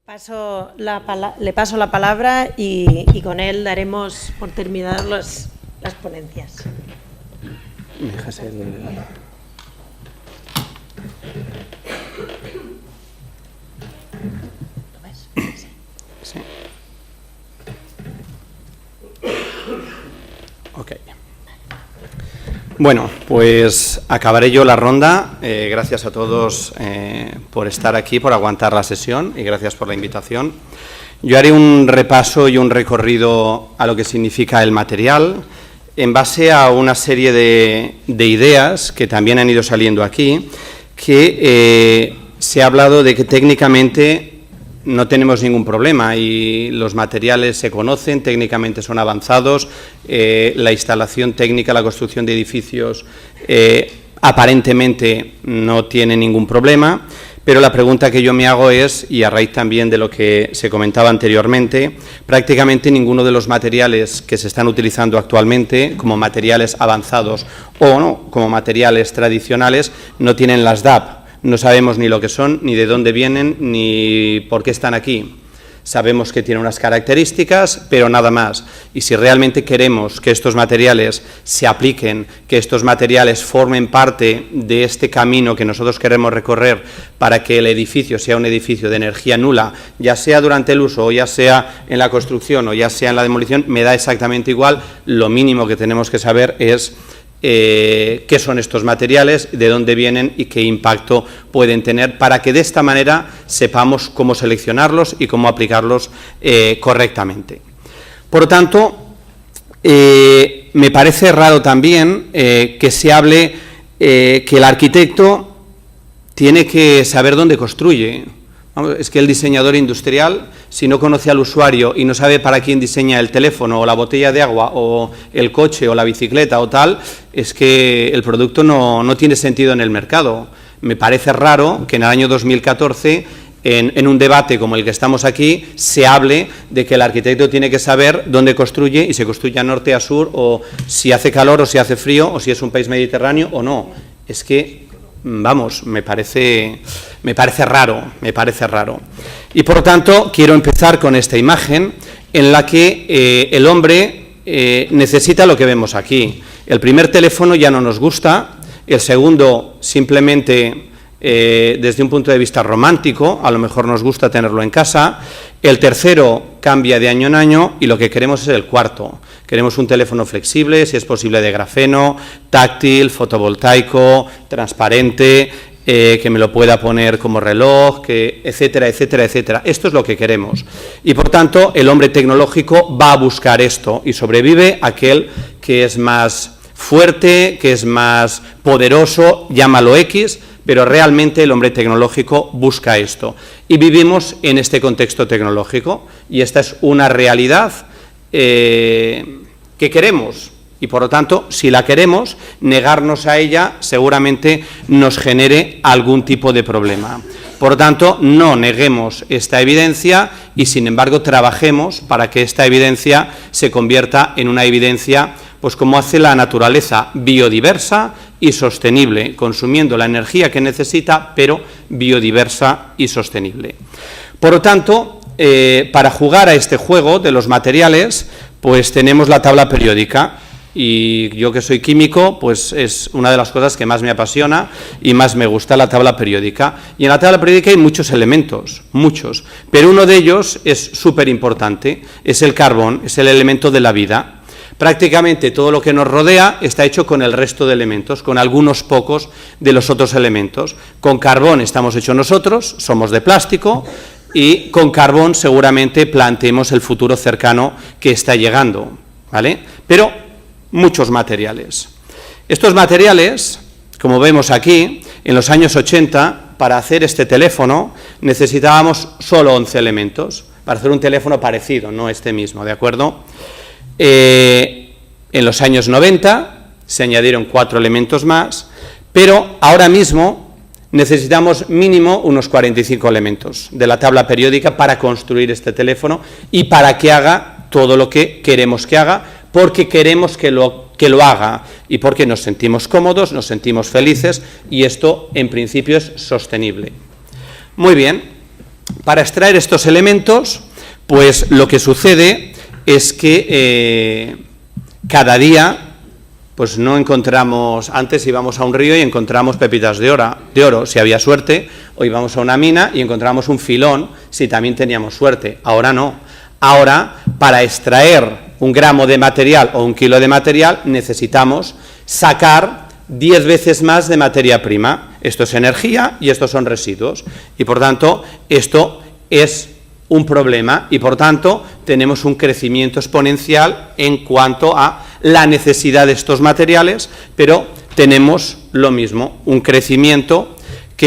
Le paso la palabra y con él daremos por terminadas las ponencias. ¿Me dejas el...? Sí. Ok. Bueno, pues acabaré yo la ronda. Gracias a todos por estar aquí, por aguantar la sesión y gracias por la invitación. Yo haré un repaso y un recorrido a lo que significa el material en base a una serie de ideas que también han ido saliendo aquí, que se ha hablado de que técnicamente no tenemos ningún problema y los materiales se conocen, técnicamente son avanzados, la instalación técnica, la construcción de edificios aparentemente no tiene ningún problema, pero la pregunta que yo me hago es, y a raíz también de lo que se comentaba anteriormente, prácticamente ninguno de los materiales que se están utilizando actualmente como materiales avanzados o no, como materiales tradicionales, no tienen las DAP. No sabemos ni lo que son, ni de dónde vienen, ni por qué están aquí. Sabemos que tienen unas características, pero nada más. Y si realmente queremos que estos materiales se apliquen, que estos materiales formen parte de este camino que nosotros queremos recorrer para que el edificio sea un edificio de energía nula, ya sea durante el uso, o ya sea en la construcción, o ya sea en la demolición, me da exactamente igual. Lo mínimo que tenemos que saber es qué son estos materiales, de dónde vienen y qué impacto pueden tener, para que de esta manera sepamos cómo seleccionarlos y cómo aplicarlos correctamente. Por lo tanto, me parece raro también que se hable que el arquitecto tiene que saber dónde construye. Es que el diseñador industrial, si no conoce al usuario y no sabe para quién diseña el teléfono o la botella de agua o el coche o la bicicleta o tal, es que el producto no tiene sentido en el mercado. Me parece raro que en el año 2014, en un debate como el que estamos aquí, se hable de que el arquitecto tiene que saber dónde construye y se construye a norte, a sur, o si hace calor o si hace frío, o si es un país mediterráneo o no. Es que... vamos, me parece raro. Y por lo tanto, quiero empezar con esta imagen en la que el hombre necesita lo que vemos aquí. El primer teléfono ya no nos gusta, el segundo simplemente desde un punto de vista romántico, a lo mejor nos gusta tenerlo en casa, el tercero cambia de año en año y lo que queremos es el cuarto. Queremos un teléfono flexible, si es posible de grafeno, táctil, fotovoltaico, transparente, que me lo pueda poner como reloj, etcétera, etcétera, etcétera. Esto es lo que queremos. Y por tanto, el hombre tecnológico va a buscar esto y sobrevive aquel que es más fuerte, que es más poderoso, llámalo X, pero realmente el hombre tecnológico busca esto. Y vivimos en este contexto tecnológico y esta es una realidad que queremos y por lo tanto, si la queremos, negarnos a ella seguramente nos genere algún tipo de problema. Por lo tanto, no neguemos esta evidencia y sin embargo trabajemos para que esta evidencia se convierta en una evidencia, pues como hace la naturaleza, biodiversa y sostenible, consumiendo la energía que necesita, pero biodiversa y sostenible. Por lo tanto, para jugar a este juego de los materiales, pues tenemos la tabla periódica y yo que soy químico, pues es una de las cosas que más me apasiona y más me gusta, la tabla periódica. Y en la tabla periódica hay muchos elementos, muchos, pero uno de ellos es súper importante, es el carbón, es el elemento de la vida. Prácticamente todo lo que nos rodea está hecho con el resto de elementos, con algunos pocos de los otros elementos. Con carbón estamos hechos nosotros, somos de plástico, y con carbón seguramente planteemos el futuro cercano que está llegando, ¿vale? Pero muchos materiales. Estos materiales, como vemos aquí, en los años 80, para hacer este teléfono necesitábamos solo 11 elementos, para hacer un teléfono parecido, no este mismo, ¿de acuerdo? En los años 90 se añadieron 4 elementos más, pero ahora mismo necesitamos mínimo unos 45 elementos de la tabla periódica para construir este teléfono y para que haga todo lo que queremos que haga, porque queremos que lo haga y porque nos sentimos cómodos, nos sentimos felices y esto en principio es sostenible. Muy bien, Para extraer estos elementos, pues lo que sucede es que cada día pues no encontramos, antes íbamos a un río y encontramos pepitas de oro, si había suerte, o íbamos a una mina y encontramos un filón, si también teníamos suerte. Ahora no. Ahora, para extraer un gramo de material o un kilo de material, necesitamos sacar 10 veces más de materia prima. Esto es energía y estos son residuos. Y por tanto, esto es un problema y por tanto tenemos un crecimiento exponencial en cuanto a la necesidad de estos materiales, pero tenemos lo mismo, un crecimiento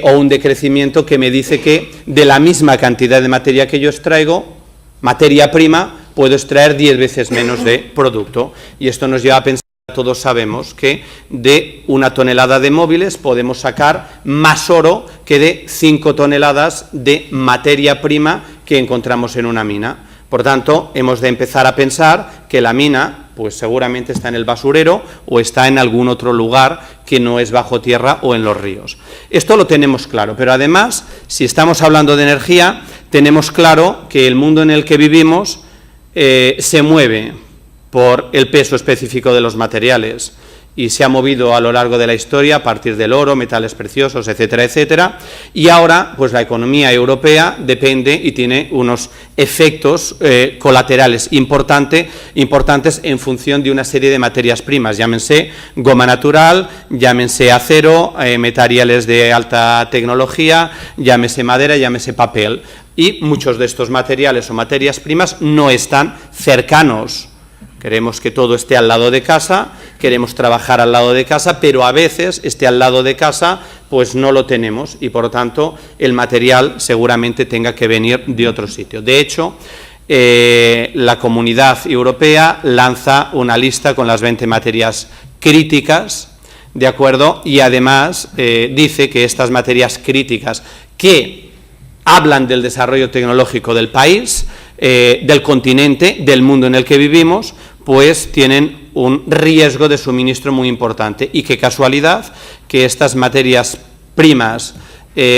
o un decrecimiento que me dice que de la misma cantidad de materia que yo extraigo, materia prima, puedo extraer 10 veces menos de producto. Y esto nos lleva a pensar, todos sabemos que de 1 tonelada de móviles podemos sacar más oro que de 5 toneladas de materia prima que encontramos en una mina. Por tanto, hemos de empezar a pensar que la mina, pues seguramente está en el basurero o está en algún otro lugar que no es bajo tierra o en los ríos. Esto lo tenemos claro, pero además, si estamos hablando de energía, tenemos claro que el mundo en el que vivimos se mueve por el peso específico de los materiales y se ha movido a lo largo de la historia a partir del oro, metales preciosos, etcétera, etcétera, y ahora pues la economía europea depende y tiene unos efectos colaterales importantes en función de una serie de materias primas, llámense goma natural, llámense acero, materiales de alta tecnología, llámese madera, llámese papel, y muchos de estos materiales o materias primas no están cercanos. Queremos que todo esté al lado de casa, queremos trabajar al lado de casa, pero a veces este al lado de casa pues no lo tenemos y por lo tanto el material seguramente tenga que venir de otro sitio. De hecho, la Comunidad Europea lanza una lista con las 20 materias críticas, ¿de acuerdo? Y además dice que estas materias críticas que hablan del desarrollo tecnológico del país, del continente, del mundo en el que vivimos, pues tienen un riesgo de suministro muy importante. Y qué casualidad que estas materias primas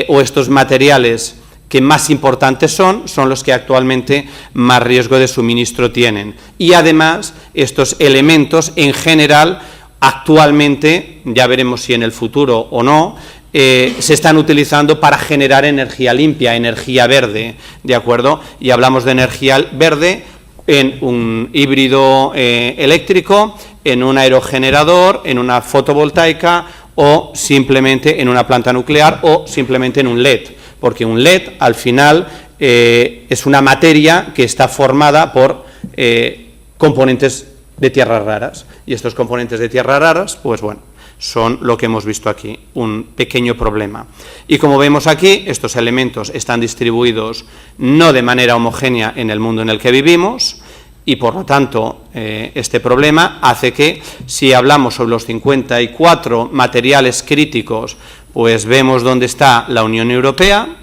o estos materiales que más importantes son los que actualmente más riesgo de suministro tienen. Y además, estos elementos en general, actualmente, ya veremos si en el futuro o no, se están utilizando para generar energía limpia, energía verde, ¿de acuerdo? Y hablamos de energía verde en un híbrido eléctrico, en un aerogenerador, en una fotovoltaica o simplemente en una planta nuclear o simplemente en un LED, porque un LED al final es una materia que está formada por componentes de tierras raras y estos componentes de tierras raras, pues bueno, son lo que hemos visto aquí, un pequeño problema. Y como vemos aquí, estos elementos están distribuidos no de manera homogénea en el mundo en el que vivimos y por lo tanto este problema hace que si hablamos sobre los 54 materiales críticos, pues vemos dónde está la Unión Europea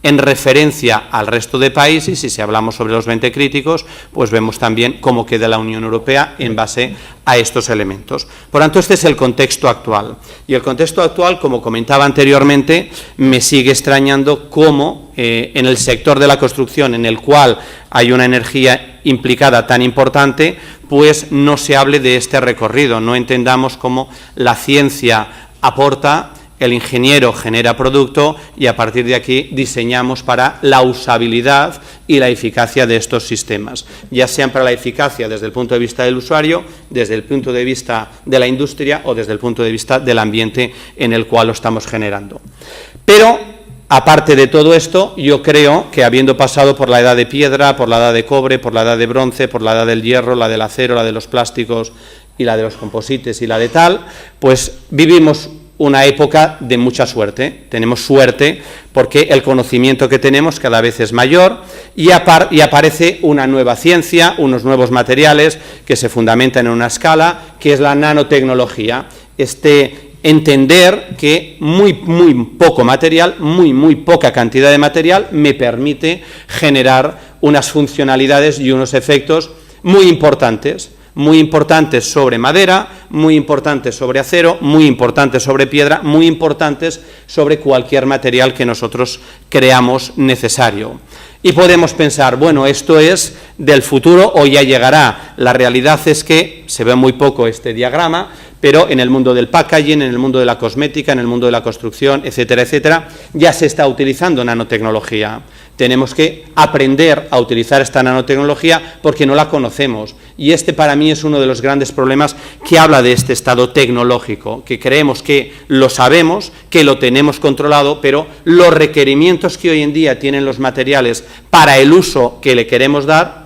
en referencia al resto de países y si hablamos sobre los 20 críticos, pues vemos también cómo queda la Unión Europea en base a estos elementos. Por tanto, este es el contexto actual. Y el contexto actual, como comentaba anteriormente, me sigue extrañando cómo en el sector de la construcción, en el cual hay una energía implicada tan importante, pues no se hable de este recorrido, no entendamos cómo la ciencia aporta, el ingeniero genera producto y a partir de aquí diseñamos para la usabilidad y la eficacia de estos sistemas, ya sean para la eficacia desde el punto de vista del usuario, desde el punto de vista de la industria o desde el punto de vista del ambiente en el cual lo estamos generando. Pero, aparte de todo esto, yo creo que habiendo pasado por la edad de piedra, por la edad de cobre, por la edad de bronce, por la edad del hierro, la del acero, la de los plásticos y la de los composites y la de tal, pues vivimos una época de mucha suerte. Tenemos suerte porque el conocimiento que tenemos cada vez es mayor y aparece una nueva ciencia, unos nuevos materiales que se fundamentan en una escala, que es la nanotecnología. Entender que muy poco material, muy poca cantidad de material me permite generar unas funcionalidades y unos efectos muy importantes sobre madera, muy importantes sobre acero, muy importantes sobre piedra, muy importantes sobre cualquier material que nosotros creamos necesario. Y podemos pensar, bueno, esto es del futuro o ya llegará. La realidad es que se ve muy poco este diagrama, pero en el mundo del packaging, en el mundo de la cosmética, en el mundo de la construcción, etcétera, etcétera, ya se está utilizando nanotecnología. Tenemos que aprender a utilizar esta nanotecnología porque no la conocemos. Y este para mí es uno de los grandes problemas que habla de este estado tecnológico, que creemos que lo sabemos, que lo tenemos controlado, pero los requerimientos que hoy en día tienen los materiales para el uso que le queremos dar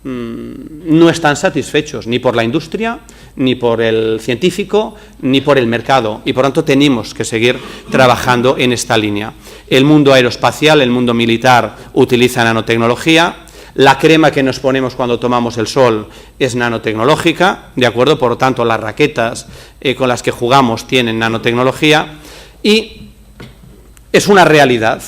no están satisfechos ni por la industria, ni por el científico, ni por el mercado, y por tanto tenemos que seguir trabajando en esta línea. El mundo aeroespacial, el mundo militar utiliza nanotecnología, la crema que nos ponemos cuando tomamos el sol es nanotecnológica, ¿de acuerdo? Por lo tanto, las raquetas con las que jugamos tienen nanotecnología, y es una realidad.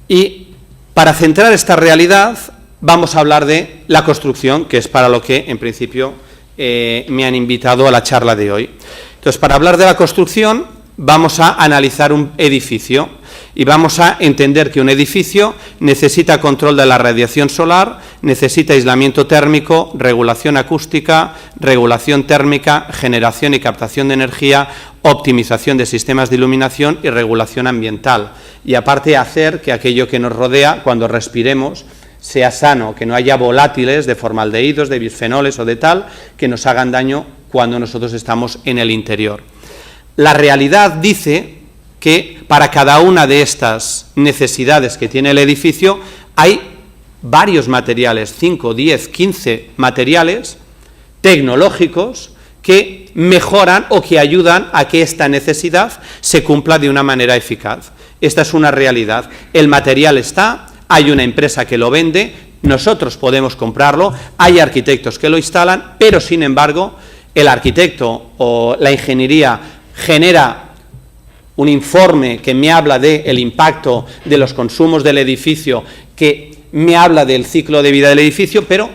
Y para centrar esta realidad vamos a hablar de la construcción, que es para lo que, en principio, me han invitado a la charla de hoy. Entonces, para hablar de la construcción, vamos a analizar un edificio y vamos a entender que un edificio necesita control de la radiación solar, necesita aislamiento térmico, regulación acústica, regulación térmica, generación y captación de energía, optimización de sistemas de iluminación y regulación ambiental. Y aparte, hacer que aquello que nos rodea, cuando respiremos, sea sano, que no haya volátiles de formaldehídos, de bisfenoles o de tal, que nos hagan daño cuando nosotros estamos en el interior. La realidad dice que para cada una de estas necesidades que tiene el edificio hay varios materiales, 5, 10, 15 materiales tecnológicos que mejoran o que ayudan a que esta necesidad se cumpla de una manera eficaz. Esta es una realidad. El material está, hay una empresa que lo vende, nosotros podemos comprarlo, hay arquitectos que lo instalan, pero sin embargo el arquitecto o la ingeniería genera un informe que me habla del impacto de los consumos del edificio, que me habla del ciclo de vida del edificio, pero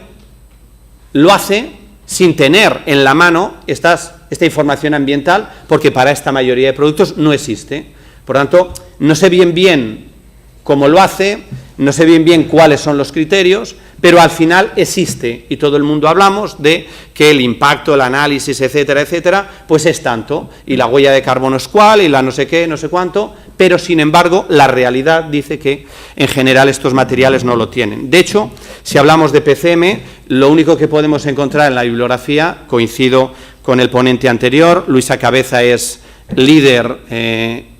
lo hace sin tener en la mano esta información ambiental, porque para esta mayoría de productos no existe. Por tanto, no sé bien cómo lo hace, no sé bien cuáles son los criterios, pero al final existe, y todo el mundo hablamos de que el impacto, el análisis, etcétera, etcétera, pues es tanto, y la huella de carbono es cuál, y la no sé qué, no sé cuánto, pero sin embargo la realidad dice que en general estos materiales no lo tienen. De hecho, si hablamos de PCM, lo único que podemos encontrar en la bibliografía, coincido con el ponente anterior, Luisa Cabeza es líder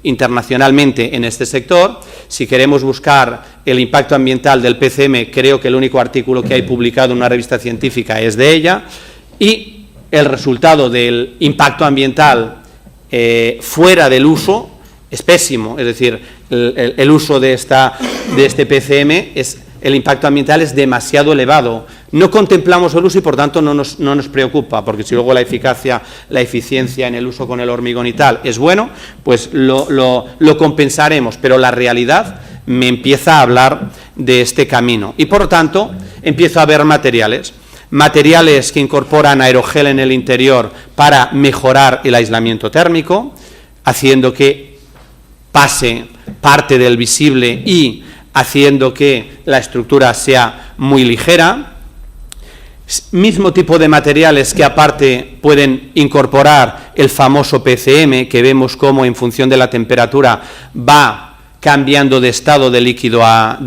internacionalmente en este sector. Si queremos buscar el impacto ambiental del PCM, creo que el único artículo que hay publicado en una revista científica es de ella, y el resultado del impacto ambiental fuera del uso es pésimo, es decir, el uso de este PCM, el impacto ambiental es demasiado elevado. No contemplamos el uso y por tanto no nos preocupa, porque si luego la eficacia, la eficiencia en el uso con el hormigón y tal es bueno, pues lo compensaremos, pero la realidad me empieza a hablar de este camino y por tanto empiezo a ver materiales que incorporan aerogel en el interior para mejorar el aislamiento térmico, haciendo que pase parte del visible y haciendo que la estructura sea muy ligera. Mismo tipo de materiales que aparte pueden incorporar el famoso PCM, que vemos cómo en función de la temperatura va cambiando de estado de líquido a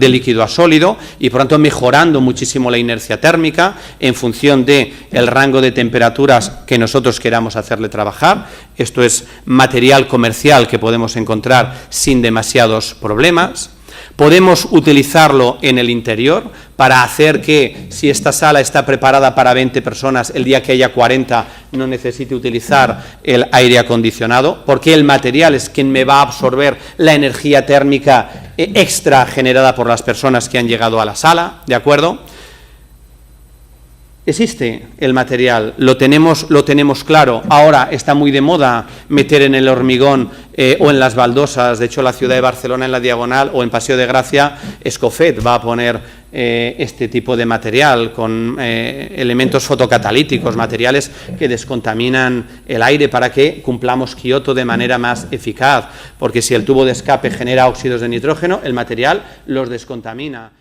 sólido y por tanto mejorando muchísimo la inercia térmica en función del rango de temperaturas que nosotros queramos hacerle trabajar. Esto es material comercial que podemos encontrar sin demasiados problemas. Podemos utilizarlo en el interior para hacer que, si esta sala está preparada para 20 personas, el día que haya 40 no necesite utilizar el aire acondicionado, porque el material es quien me va a absorber la energía térmica extra generada por las personas que han llegado a la sala, ¿de acuerdo? Existe el material, lo tenemos claro. Ahora está muy de moda meter en el hormigón o en las baldosas. De hecho, la ciudad de Barcelona, en la Diagonal o en Paseo de Gracia, Escofet va a poner este tipo de material con elementos fotocatalíticos, materiales que descontaminan el aire para que cumplamos Kioto de manera más eficaz, porque si el tubo de escape genera óxidos de nitrógeno, el material los descontamina.